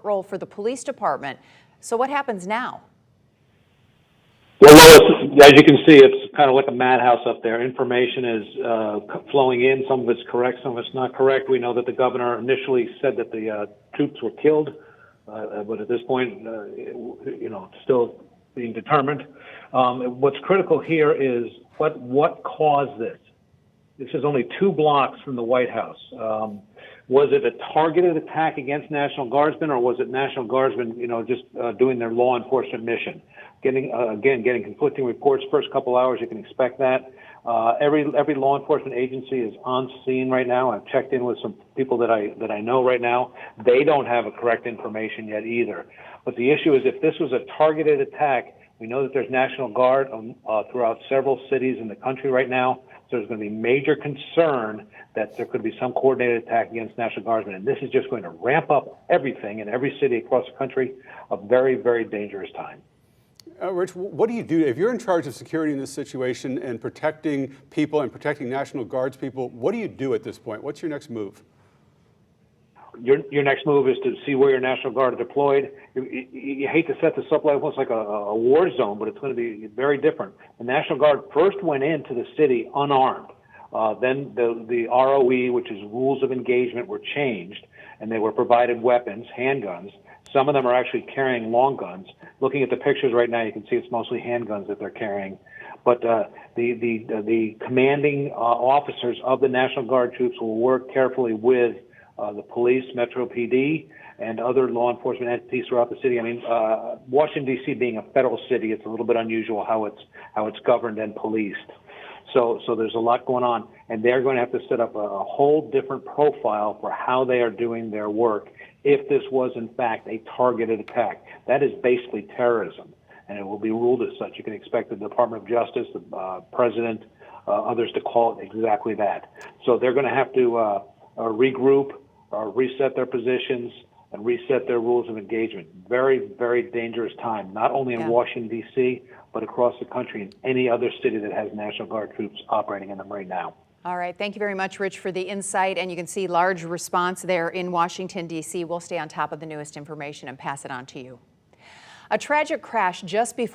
role for the police department. So what happens now? Well, Lois, as you can see, it's kind of like a madhouse up there. Information is flowing in. Some of it's correct, some of it's not correct. We know that the governor initially said that the troops were killed, but at this point, it's still being determined. What's critical here is what caused this. This is only 2 blocks from the White House. Was it a targeted attack against National Guardsmen, or was it National Guardsmen, just doing their law enforcement mission? Getting conflicting reports. First couple hours, you can expect that. Every law enforcement agency is on scene right now. I've checked in with some people that I know right now. They don't have a correct information yet either. But the issue is, if this was a targeted attack, we know that there's National Guard throughout several cities in the country right now. So there's going to be major concern that there could be some coordinated attack against National Guardsmen. And this is just going to ramp up everything in every city across the country. A very, very dangerous time. Rich, what do you do if you're in charge of security in this situation and protecting people and protecting National Guards people? What do you do at this point? What's your next move? Your next move is to see where your National Guard are deployed. You hate to set this up like almost like a war zone, but it's going to be very different. The National Guard first went into the city unarmed. Then the ROE, which is rules of engagement, were changed, and they were provided weapons, handguns. Some of them are actually carrying long guns. Looking at the pictures right now, you can see it's mostly handguns that they're carrying. But the commanding officers of the National Guard troops will work carefully with the police, Metro PD, and other law enforcement entities throughout the city. I mean, Washington, D.C. being a federal city, it's a little bit unusual how it's governed and policed. So there's a lot going on, and they're going to have to set up a whole different profile for how they are doing their work if this was, in fact, a targeted attack. That is basically terrorism, and it will be ruled as such. You can expect the Department of Justice, the President, others to call it exactly that. So they're going to have to regroup, reset their positions, and reset their rules of engagement. Very, very dangerous time, not only in Washington, D.C., but across the country and any other city that has National Guard troops operating in them right now. All right. Thank you very much, Rich, for the insight. And you can see large response there in Washington, D.C. We'll stay on top of the newest information and pass it on to you. A tragic crash just before